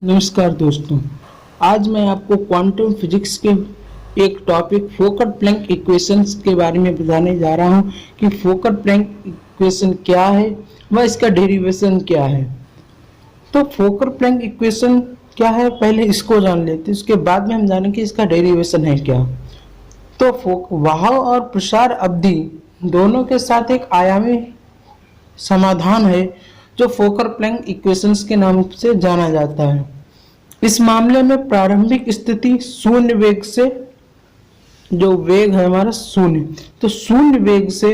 नमस्कार दोस्तों। आज मैं आपको क्वांटम फिजिक्स के एक टॉपिक फोकर प्लैंक इक्वेशंस के बारे में बताने जा रहा हूं कि फोकर प्लैंक इक्वेशन क्या है व इसका डेरिवेशन क्या है। तो फोकर प्लैंक इक्वेशन क्या है, पहले इसको जान लेते हैं, उसके बाद में हम जानेंगे इसका डेरिवेशन है क्या। तो वाहक और प्रसार अवधि दोनों के साथ एक आयामी समाधान है जो फोकर प्लैंक इक्वेशंस के नाम से जाना जाता है। इस मामले में प्रारंभिक स्थिति शून्य वेग से, जो वेग है हमारा शून्य, तो शून्य वेग से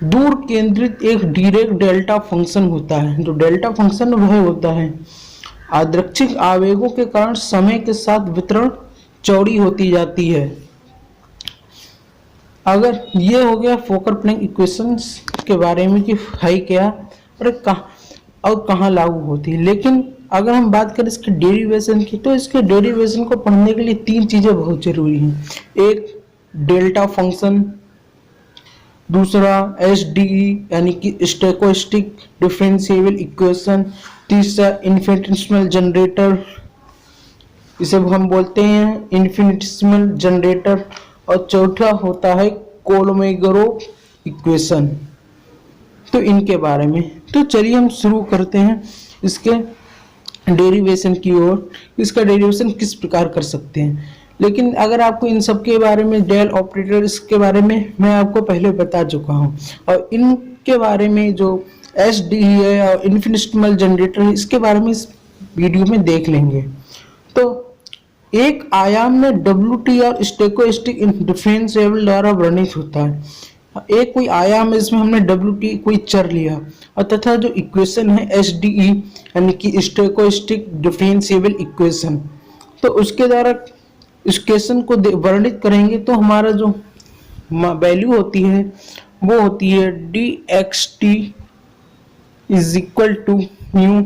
दूर केंद्रित एक डीरेक डेल्टा फंक्शन होता है। जो डेल्टा फंक्शन वह होता है यादृच्छिक आवेगों के कारण समय के साथ वितरण चौड़ी होती जाती है। अगर ये हो गया फोकर प्लैंक इक्वेशंस के बारे में कि है क्या और कहाँ लागू होती है। लेकिन अगर हम बात करें इसके डेरिवेशन की, तो इसके डेरिवेशन को पढ़ने के लिए तीन चीजें बहुत जरूरी हैं। एक डेल्टा फंक्शन, दूसरा एसडीई यानी कि स्टोकेस्टिक डिफरेंशियल इक्वेशन, तीसरा इन्फिनिटेसिमल जनरेटर, इसे हम बोलते हैं इन्फिनिटेसिमल जनरेटर, और चौथा होता है कोलोमेगोरोव इक्वेशन। तो इनके बारे में तो चलिए हम शुरू करते हैं इसके डेरिवेशन की ओर। इसका डेरिवेशन किस प्रकार कर सकते हैं, लेकिन अगर आपको इन सब के बारे में डेल ऑपरेटर इसके बारे में मैं आपको पहले बता चुका हूं, और इनके बारे में जो एस डी है और इन्फिनिटेसिमल जनरेटर है इसके बारे में इस वीडियो में देख लेंगे। तो एक आयाम में डब्ल्यू और स्टोकेस्टिक डिफरेंशियल द्वारा वर्णित होता है। एक कोई आयाम है, इसमें हमने डब्ल्यू कोई चर लिया, और तथा जो इक्वेशन है एस डी ई यानी कि स्टोकेस्टिक डिफरेंशियल इक्वेशन, तो उसके द्वारा इक्वेशन को वर्णित करेंगे तो हमारा जो वैल्यू होती है वो होती है d x t is equal to mu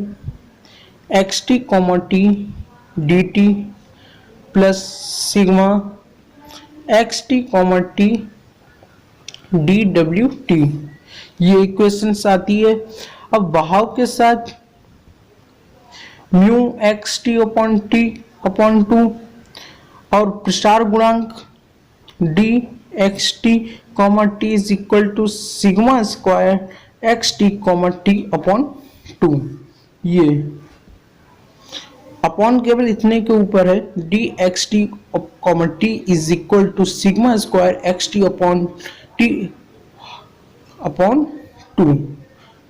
x t comma t d t plus sigma x t comma t d डब्ल्यू टी। ये इक्वेशंस आती है। अब बहाव के साथ mu x t upon t upon two और प्रसार गुणांक d x t comma t is equal to sigma square x t comma t upon two. ये अपॉन केवल इतने के ऊपर है, d x t comma t is equal to sigma square x t upon t upon two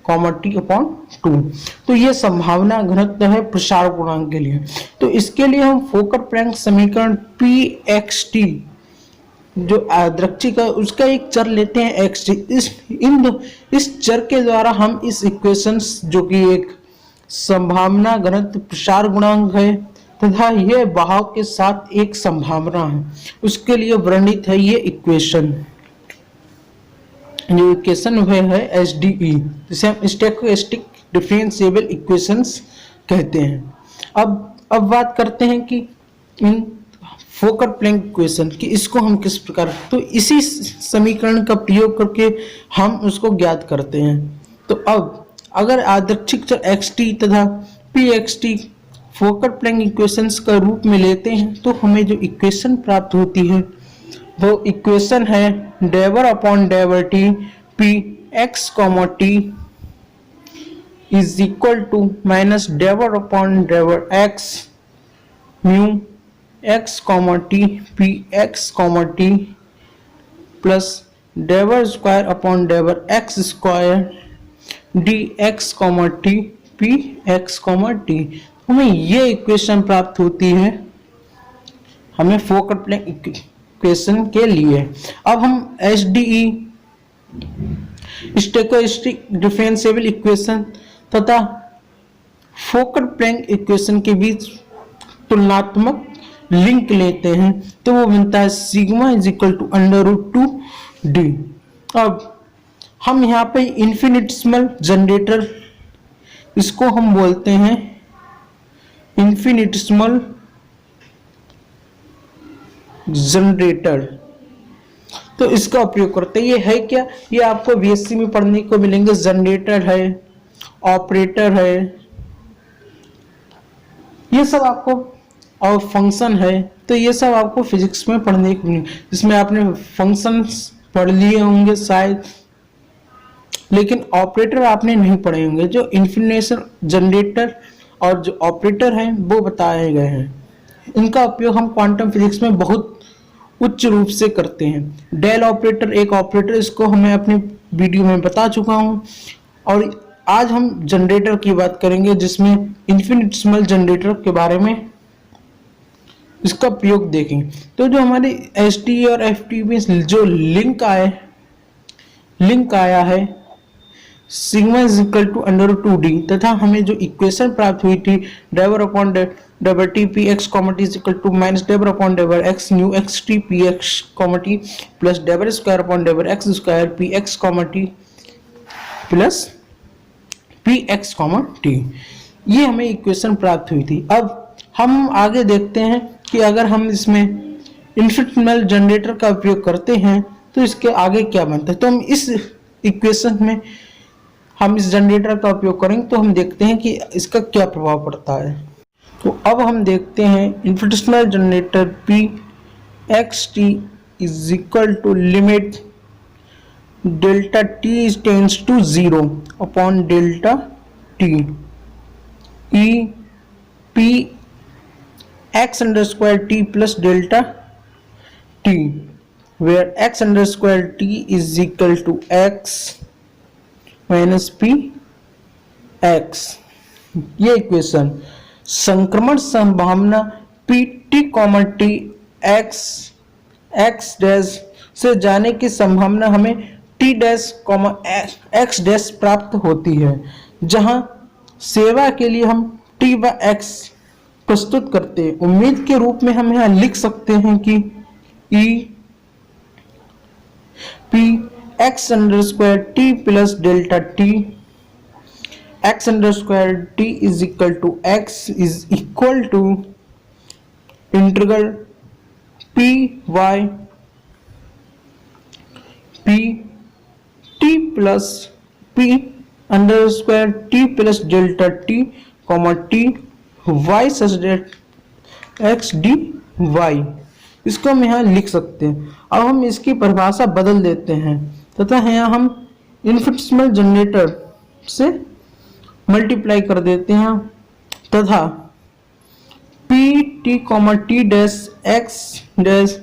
comma t upon two. तो ये संभावना घनत्व है प्रसार गुणांक के लिए। तो इसके लिए हम फोकर प्लैंक समीकरण पी एक्स टी जो यादृच्छिक है उसका एक चर लेते हैं एक्स टी। इस चर के द्वारा हम इस इक्वेशंस जो कि एक संभावना घनत्व प्रसार गुणांक है तथा यह बहाव के साथ एक संभावना है, उसके लिए वर्णित है ये इक्वेशन। जो इक्वेशन वह है एस डी ई, जिसे हम स्टोकेस्टिक डिफरेंशियल इक्वेशंस कहते हैं। अब बात करते हैं कि इन फोकर प्लैंक इक्वेशन कि इसको हम किस प्रकार, तो इसी समीकरण का प्रयोग करके हम उसको ज्ञात करते हैं। तो अब अगर यादृच्छिक चर एक्स टी तथा p x t Fokker Planck equations का रूप में लेते हैं तो हमें जो इक्वेशन प्राप्त होती है वो इक्वेशन है del upon del t p x comma t is equal to minus del upon del x mu x comma t p x comma t plus del square upon del x square d x comma t p x comma t. हमें ये equation प्राप्त होती है हमें फोकर Planck equation के लिए। अब हम S D E stochastic differential equation तथा फोकर प्लैंक इक्वेशन के बीच तुलनात्मक लिंक लेते हैं तो वो बनता है sigma is equal to under root two d. अब हम यहाँ पे इन्फिनिटेसिमल जनरेटर, इसको हम बोलते हैं इन्फिनिटेसिमल जनरेटर, तो इसका उपयोग करते हैं। ये है क्या, ये आपको बीएससी में पढ़ने को मिलेंगे। जनरेटर है, ऑपरेटर है, ये सब आपको, और फंक्शन है तो ये सब आपको फिजिक्स में पढ़ने को नहीं, जिसमें आपने फंक्शंस पढ़ लिए होंगे शायद, लेकिन ऑपरेटर आपने नहीं पढ़े होंगे। जो इन्फॉर्मेशन जनरेटर और जो ऑपरेटर हैं वो बताए गए हैं, इनका उपयोग हम क्वांटम फिजिक्स में बहुत उच्च रूप से करते हैं। डेल ऑपरेटर एक ऑपरेटर, इसको हमें अपनी वीडियो में बता चुका हूं। और आज हम जनरेटर की बात करेंगे, जिसमें इन्फिनिटेसिमल जनरेटर के बारे में इसका प्रयोग देखें। तो जो हमारे एसटी और एफटी में जो लिंक आया है sigma is equal to √2d, तथा हमें जो इक्वेशन प्राप्त हुई थी del upon del t p x comma t is equal to minus del upon del x nu x t p x comma t plus del square upon del x square p x comma t plus p x comma t, ये हमें equation प्राप्त हुई थी। अब हम आगे देखते हैं कि अगर हम इसमें इन्फिनिटेसिमल जनरेटर का उपयोग करते हैं तो इसके आगे क्या बनता है। तो हम इस इक्वेशन में हम इस जनरेटर का उपयोग करेंगे तो हम देखते हैं कि इसका क्या प्रभाव पड़ता है। तो अब हम देखते हैं infinitesimal generator p x t is equal to limit delta t tends to 0 upon delta t e p x under square t plus delta t, where x under square t is equal to x minus p x. ये equation संक्रमण संभावना p t comma t x x dash से जाने की संभावना हमें t dash comma x dash प्राप्त होती है, जहां सेवा के लिए हम टी व एक्स प्रस्तुत करते हैं। उम्मीद के रूप में हम यहाँ लिख सकते हैं कि ई p x under square t plus delta t x under square t is equal to x is equal to integral p y p t plus p under square t plus delta t comma t y such that x d y, इसको हम यहाँ लिख सकते हैं। अब हम इसकी परिभाषा बदल देते हैं तथा यहाँ हम इन्फिनिटेसिमल जनरेटर से मल्टीप्लाई कर देते हैं तथा P t comma t dash x dash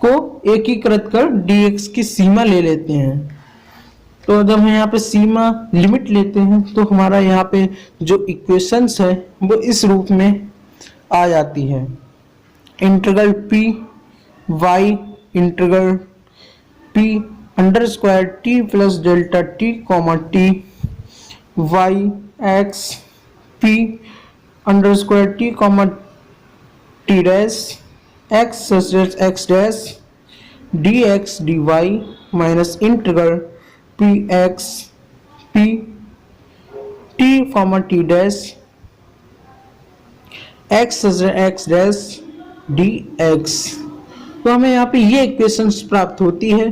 को एकीकृत कर dx की सीमा ले लेते हैं। तो जब हम यहाँ पे सीमा लिमिट लेते हैं तो हमारा यहाँ पे जो इक्वेशंस है वो इस रूप में आ जाती है। Integral p y integral p under square t plus delta t comma t y x p under square t comma t dash x dash d x d y minus integral p x p t comma t dash x dash d x. तो हमें यहाँ पे ये equations प्राप्त होती है,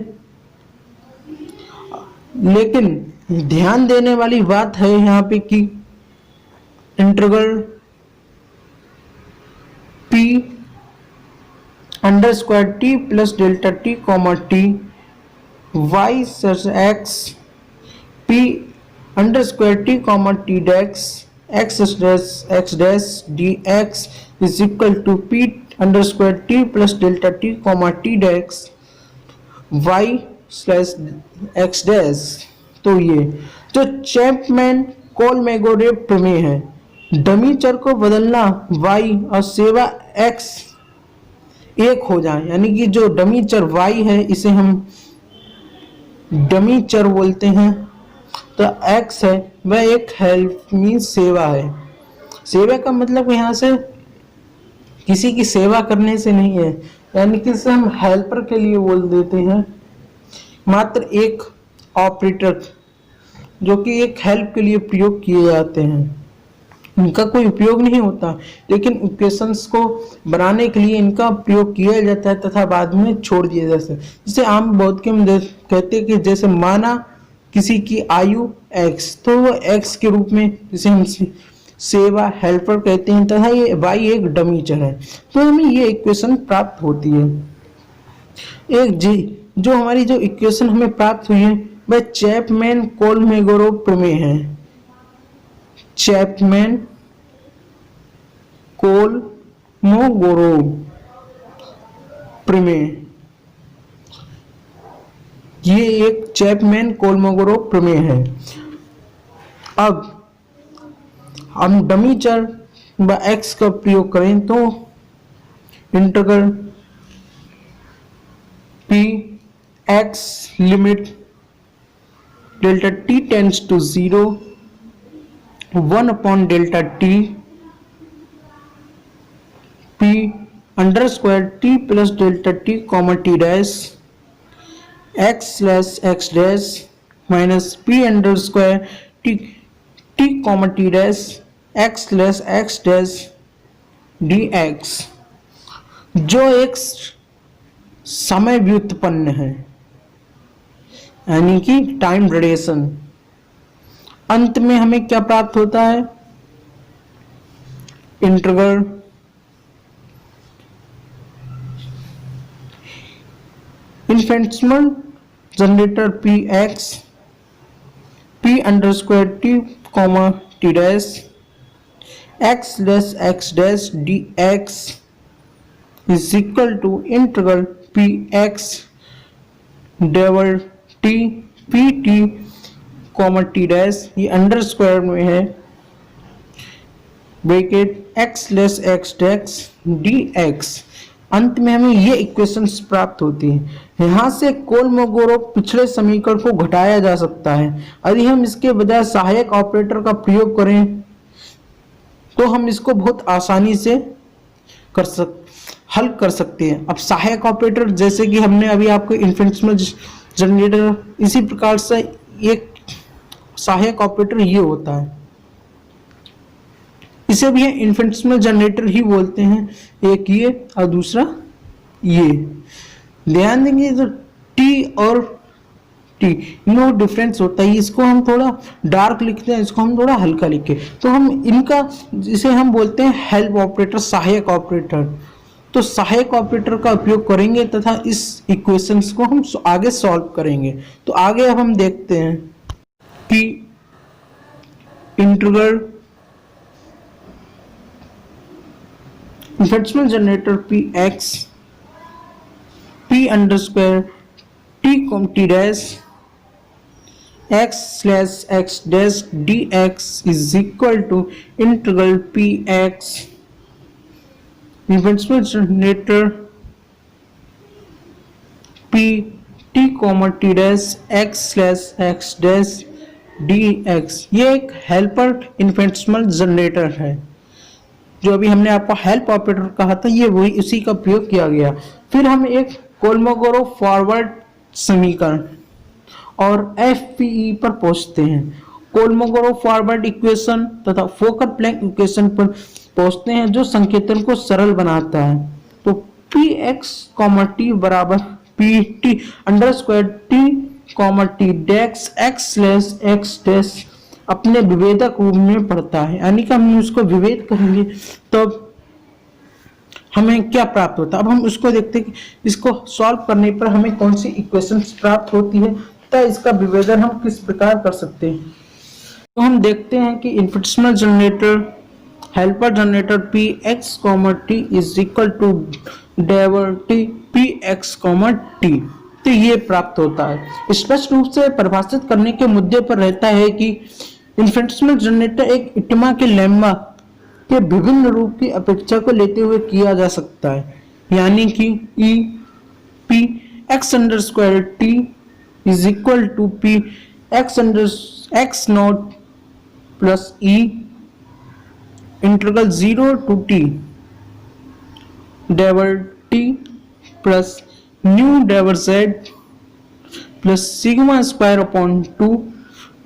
लेकिन ध्यान देने वाली बात है यहाँ पे कि integral p under square t plus delta t comma t y such x p under square t comma t dash x dash d x is equal to p under square t plus delta t comma t dash y slash x dash. तो ये जो Chapman कोलमेगोरे प्रमेय है, dummy चर को बदलना y और सेवा x एक हो जाए, यानी कि जो डमी चर y है इसे हम डमी चर बोलते हैं, तो x है वह एक हेल्प मीन्स सेवा है। सेवा का मतलब यहाँ से किसी की सेवा करने से नहीं है, यानी कि इसे हम हेल्पर के लिए बोल देते हैं। मात्र एक ऑपरेटर जो कि एक हेल्प के लिए प्रयोग किए जाते हैं, इनका कोई उपयोग नहीं होता, लेकिन इक्वेशंस को बनाने के लिए इनका प्रयोग किया जाता है तथा बाद में छोड़ दिया जाता है। जैसे आम बहुत के हम कहते हैं कि जैसे माना किसी की आयु x, तो वो x के रूप में जैसे हम सेवा हेल्पर कहते हैं तथा ये y एक डमी चर है। तो हमें ये इक्वेशन प्राप्त होती है। एक जी जो हमारी जो इक्वेशन हमें प्राप्त हुई है वह चैपमैन कोलमेगोरोव प्रमेय है। चैपमैन कोलमोगोरोव प्रमेय, ये एक चैपमैन कोलमोगोरोव प्रमेय है। अब हम डमी चर व x का प्रयोग करें तो integral p x limit delta t tends to 0 1 upon delta t p underscore t plus delta t comma t dash x slash x dash minus p underscore t comma t dash x slash x dash dx, जो एक समय व्युत्पन्न है यानी कि time duration. अंत में हमें क्या प्राप्त होता है, integral infinitesimal generator p x p underscore t comma t dash x slash x dash dx is equal to integral p x double t p t comma t dash, ये underscore में है bracket x slash x dash dx। अंत में हमें ये equations प्राप्त होती है। यहाँ से कोलमोगोरोव पिछले समीकरण को घटाया जा सकता है। यदि हम इसके बजाय सहायक ऑपरेटर का प्रयोग करें तो हम इसको बहुत आसानी से हल कर सकते हैं। अब सहायक ऑपरेटर जैसे कि हमने अभी आपको इन्फिनिटेसिमल जनरेटर, इसी प्रकार से एक सहायक ऑपरेटर ये होता है, इसे भी इन्फिनिटेसिमल जनरेटर ही बोलते हैं। एक ये और दूसरा ये। ध्यान देंगे जो टी और टी इनमें डिफरेंस होता है, इसको हम थोड़ा डार्क लिखते हैं, इसको हम थोड़ा हल्का लिखे तो हम इनका, जिसे हम बोलते हैं हेल्प ऑपरेटर, सहायक ऑपरेटर। तो सहायक ऑपरेटर का उपयोग करेंगे तथा इस इक्वेशंस को हम आगे सॉल्व करेंगे। तो आगे अब हम देखते हैं कि integral infinitesimal generator p x p underscore t comma t dash x slash x dash dx is equal to integral p x infinitesimal generator p t comma t dash x slash x dash dx। ये एक helper infinitesimal generator है। जो अभी हमने आपको help operator कहा था, ये वही उसी का प्रयोग किया गया। फिर हम एक कोलमोगोरोव फॉरवर्ड समीकरण और FPE पर पहुंचते हैं। कोलमोगोरोव फॉरवर्ड इक्वेशन तथा फोकर प्लैंक इक्वेशन पर पहुंचते हैं जो संकेतन को सरल बनाता है। तो px, t बराबर pt under square t, t dash x slash x dash अपने विभेदक रूप में पढ़ता है, यानी कि हम उसको विभेद करेंगे तो हमें क्या प्राप्त होता है। अब हम उसको देखते हैं कि इसको सॉल्व करने पर हमें कौन सी इक्वेशंस प्राप्त होती है तथा इसका विभेदन हम किस प्रकार कर सकते हैं। तो हम देखते हैं कि infinitesimal generator helper generator p x comma t is equal to del t p x comma t, तो ये प्राप्त होता है। स्पष्ट रूप से परिभाषित करने के मुद्दे पर रहता है कि इन्फिनिटेसिमल जनरेटर एक इटमा के लेम्मा के विभिन्न रूप की अपेक्षा को लेते हुए किया जा सकता है, यानी कि ई p x under square t is equal to p x under x naught plus E integral 0 to t del t plus nu del z plus sigma square upon 2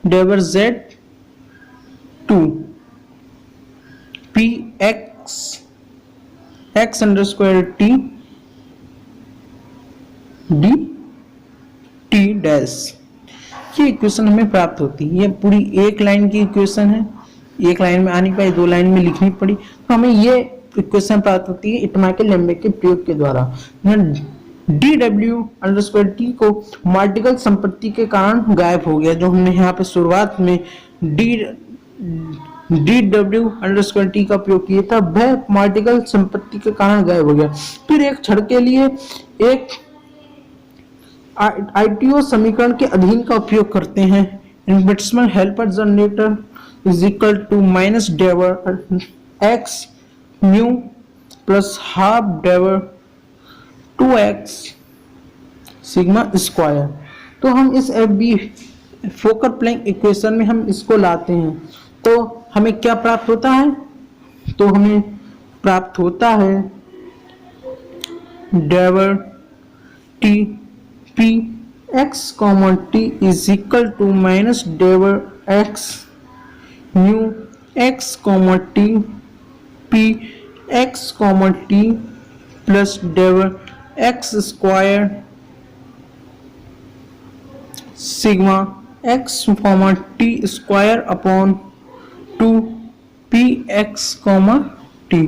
del z 2 p x x under square t d t dash. ये equation हमें प्राप्त होती है। ये पूरी एक line की equation है। एक लाइन में आनी पाई, 2 लाइन में लिखनी पड़ी, तो हमें ये इक्वेशन प्राप्त होती है इटमाके लेम्बे के प्रयोग के द्वारा। dw_t को मॉर्टिकल संपत्ति के कारण गायब हो गया, जो हमने यहाँ पे शुरुआत में dw_t का उपयोग किया था, वह मॉर्टिकल संपत्ति के कारण गायब हो गया। फिर एक क्षण के लिए एक ITO समीकरण के अधीन का उपयोग करते हैं। Investment helper generator is equal to minus del x nu plus half del 2x sigma square. तो हम इस FB फोकर प्लैंक इक्वेशन में हम इसको लाते हैं, तो हमें क्या प्राप्त होता है? तो हमें प्राप्त होता है del t p x common t is equal to minus del x nu x common t p x common t plus del x square sigma x common t square upon 2 p x comma t.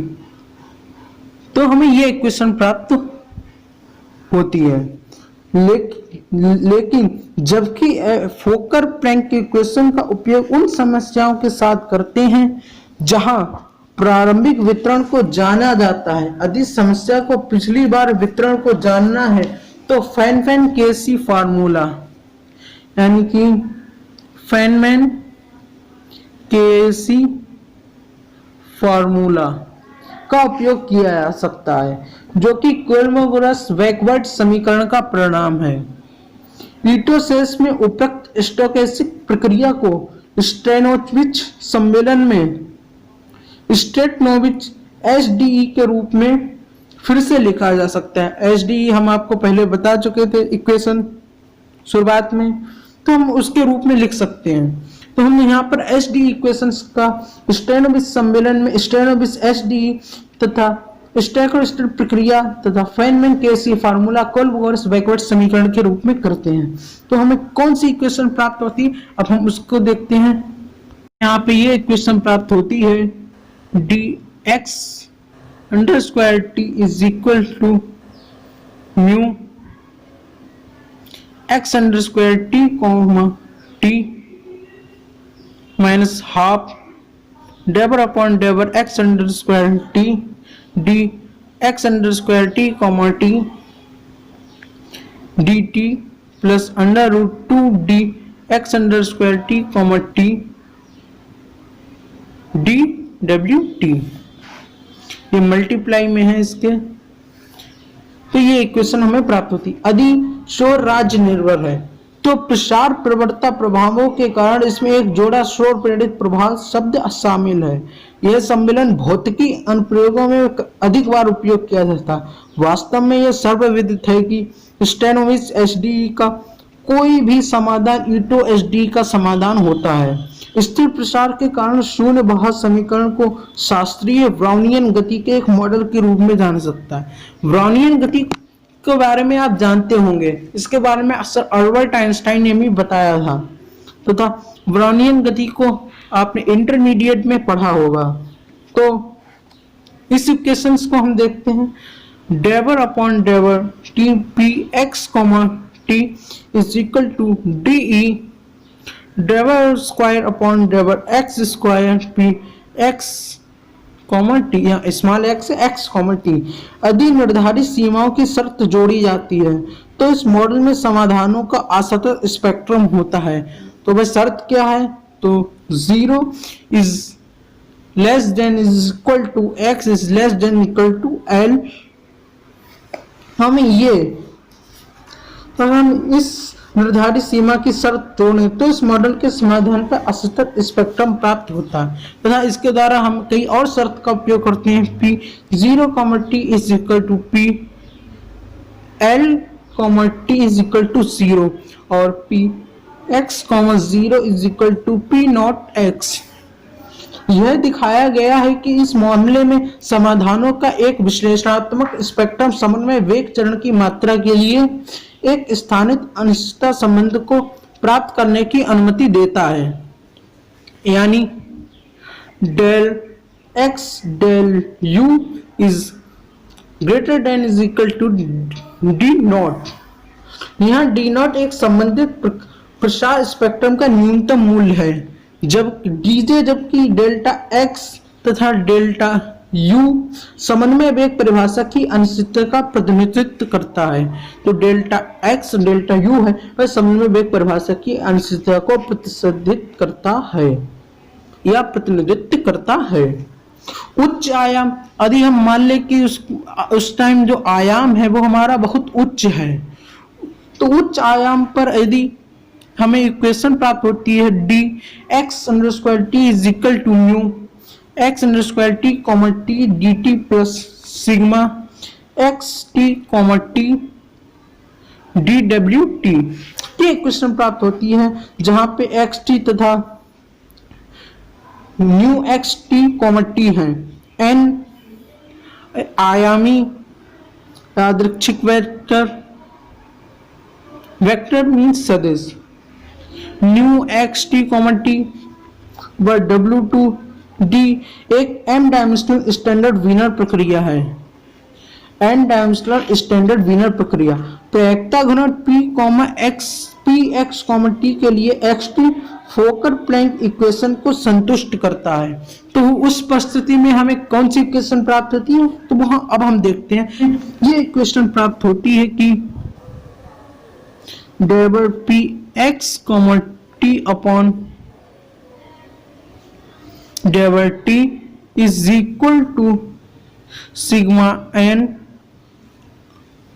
तो हमें ये equation प्राप्त होती है। लेकिन जबकि फोकर Planck equation का उपयोग उन समस्याओं के साथ करते हैं जहां प्रारंभिक वितरण को जाना जाता है, यदि समस्या को पिछली बार वितरण को जानना है तो फेनमैन केसी फार्मूला यानी कि फेनमैन केसी फार्मूला का उपयोग किया जा सकता है, जो कि कोलमोगोरस बैकवर्ड समीकरण का परिणाम है। लिटोसेस में उपयुक्त स्टोकेस्टिक प्रक्रिया को स्टेनोविच सम्मेलन में स्टेटनोविच HDE के रूप में फिर से लिखा जा सकता है। HDE हम आपको पहले बता चुके थे इक्वेशन शुरुआत में, तो हम उसके रूप में लिख सकते हैं। तो हमने यहाँ पर HDE इक्वेशंस का स्टेनोविच सम्मेलन में स्टेनोविच HDE तथा स्टोकेस्टिक प्रक्रिया तथा फेनमैन केसी फार्मूला कोलमोगोरस बैकवर्ड समीकरण के रूप में करते हैं। तो हमें कौन सी इक्वेशन प्राप्त होती है, अब हम उसको देखते हैं। यहाँ पे ये इक्वेशन प्राप्त होती है dx under square t is equal to mu x under square t comma t minus half del upon del x under square t d x under square t comma t dt plus under root 2 d x under square t comma t dwt। ये multiply में है इसके, तो ये equation हमें प्राप्त होती। यदि शोर राज्य निर्भर है तो प्रसार प्रवणता प्रभावों के कारण इसमें एक जोड़ा शोर प्रेरित प्रभाव शब्द शामिल है। यह सम्मेलन भौतिकी अनुप्रयोगों में अधिक बार उपयोग किया जाता है। वास्तव में यह सर्वविदित है कि स्टेनोविच HDE का कोई भी समाधान ईटो HDE का समाधान होता है। स्थिर प्रसार के कारण शून्य बहाव समीकरण को शास्त्रीय ब्राउनियन गति के एक मॉडल के रूप में जाना सकता है। ब्राउनियन गति के बारे में आप जानते होंगे, इसके बारे में सर अल्बर्ट आइंस्टाइन ने भी बताया था, तथा ब्राउनियन गति को आपने इंटरमीडिएट में पढ़ा होगा। तो इस इक्वेशंस को हम देखते हैं। Del upon del t p x comma t is equal to DE del square upon del x square p x common t या स्मॉल एक्स कॉमन टी। यदि निर्धारित सीमाओं की शर्त जोड़ी जाती है तो इस मॉडल में समाधानों का असतत स्पेक्ट्रम होता है। तो वह शर्त क्या है? तो 0 is less than is equal to x is less than equal to l. हम इस निर्धारित सीमा की शर्त तोड़ें तो इस मॉडल के समाधान का असतत स्पेक्ट्रम प्राप्त होता है, तथा इसके द्वारा हम कई और शर्त का उपयोग करते हैं। P 0, t is equal to P L, t is equal to 0 और P x, 0 is equal to P naught x। यह दिखाया गया है कि इस मामले में समाधानों का एक विश्लेषणात्मक स्पेक्ट्रम समन्वय वेग चरण की मात्रा के लिए एक स्थानिक अनिश्चितता संबंध को प्राप्त करने की अनुमति देता है। यानी del x del u is greater than is equal to d naught. यहाँ डी नॉट एक संबंधित प्रसार स्पेक्ट्रम का न्यूनतम मूल्य है, जब डीजे जबकि डेल्टा एक्स तथा डेल्टा यू समन्वय वेग परिभाषा की अनिश्चितता का प्रतिनिधित्व करता है। तो डेल्टा एक्स डेल्टा यू है वह समन्वय वेग परिभाषा की अनिश्चितता को प्रतिशोधित करता है या प्रतिनिधित्व करता है। उच्च आयाम, यदि हम मान लें कि उस टाइम जो आयाम है वो हमारा बहुत उच्च है, तो उच्च आयाम पर यदि हमें इक्वेशन प्राप्त होती है d x under square t is equal to nu x under square t comma t d t plus sigma x t comma t d डब्ल्यू टी। ये इक्वेशन प्राप्त होती है जहां पे एक्स टी तथा nu x t comma t है। N आयामी यादृच्छिक वेक्टर मीन्स सदिश, nu x t comma t व डब्ल्यू टू डी एक एम डायमेंशनल स्टैंडर्ड वीनर प्रक्रिया है। एन डायमेंशनल स्टैंडर्ड वीनर प्रक्रिया प्रायिकता घनत्व p comma x p x comma t के लिए x t Fokker Planck equation को संतुष्ट करता है। तो उस परिस्थिति में हमें कौन सी इक्वेशन प्राप्त होती है, तो वहां अब हम देखते हैं। ये इक्वेशन प्राप्त होती है कि del p x comma t upon del t is equal to sigma n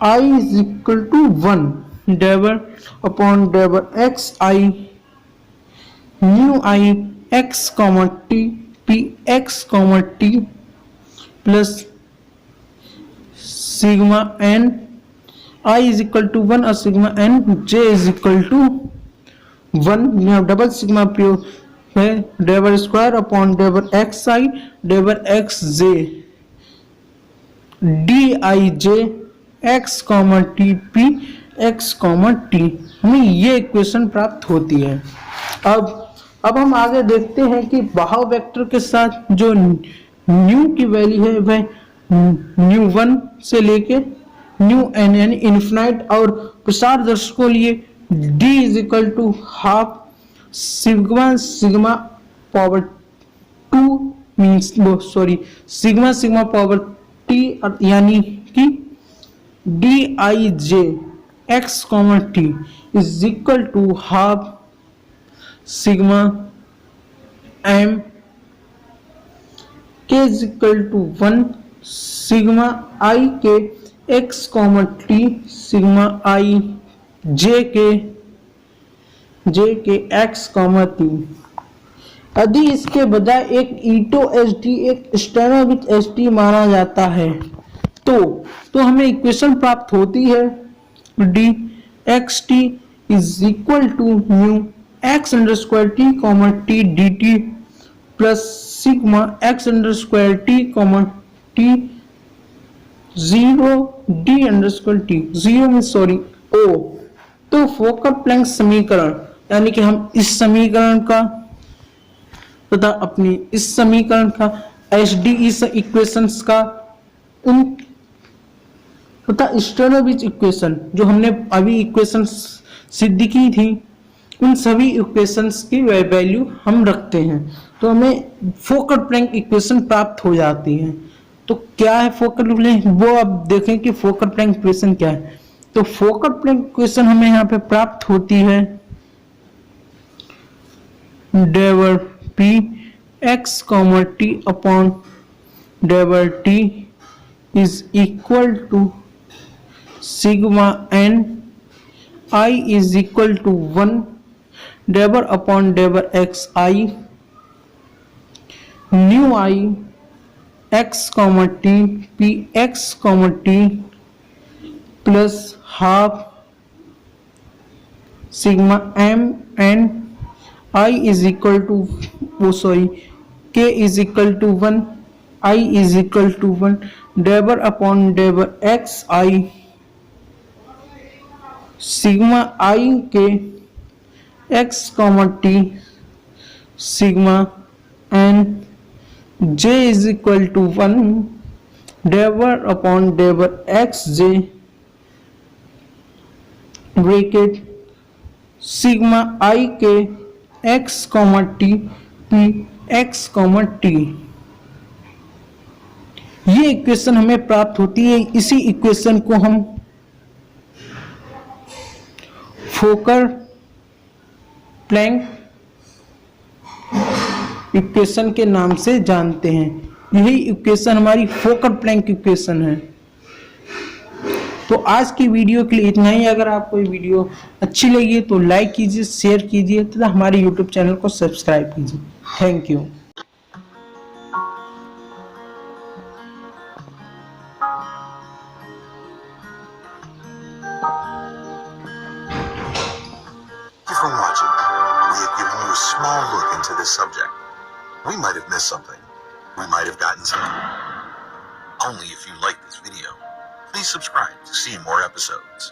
i is equal to 1 del upon del x i nu i x comma t p x comma t plus sigma n i is equal to 1 और sigma n j is equal to 1। यहाँ double sigma प्रयोग है, del square upon del x i del x j d i j x comma t p x comma t. हमें ये equation प्राप्त होती है। अब हम आगे देखते हैं कि बहाव वेक्टर के साथ जो न्यू की वैल्यू है वह न्यू 1 से लेके न्यू एन यानी इन्फिनाइट और प्रसार दर्श को लिए d is equal to half sigma sigma power 2 means sigma sigma power t यानी कि d i j x comma t is equal to half sigma m k is equal to 1 sigma i k x comma t sigma i j k x comma T. यदि इसके बजाय एक ईटो H D एक स्टेनोविच H D माना जाता है तो हमें इक्वेशन प्राप्त होती है d x t is equal to nu x under square t comma t d t plus sigma x under square t comma t 0 d under square t 0 में ओ। तो फोकर प्लैंक समीकरण यानी कि हम इस समीकरण का तथा अपनी इस समीकरण का एच डी इक्वेशंस का उन तथा स्टेनोविच इक्वेशन जो हमने अभी इक्वेशंस सिद्ध की थी उन सभी इक्वेशंस की वैल्यू हम रखते हैं तो हमें फोकर प्लैंक इक्वेशन प्राप्त हो जाती है। तो क्या है फोकर प्लैंक, वो अब देखें कि फोकर प्लैंक इक्वेशन क्या है। तो फोकर प्लैंक इक्वेशन हमें यहाँ पे प्राप्त होती है del p x comma t upon del t is equal to sigma n i is equal to 1 del upon del x i nu i x comma t p x comma t plus half sigma m n i is equal to k is equal to 1 i is equal to 1 del upon del x i sigma i k x comma t sigma n j is equal to 1 del upon del x j bracket sigma i k x comma t p x comma t. ये equation हमें प्राप्त होती है। इसी equation को हम फोकर Planck equation के नाम से जानते हैं। यही इक्वेशन हमारी फोकर प्लैंक इक्वेशन है। तो आज की वीडियो के लिए इतना ही। अगर आपको ये वीडियो अच्छी लगी तो लाइक कीजिए, शेयर कीजिए तथा हमारे यूट्यूब चैनल को सब्सक्राइब कीजिए। Thank you. For watching, we have given you a small look into this subject. We might have missed something. We might have gotten something. Only if you like this video. Please subscribe to see more episodes.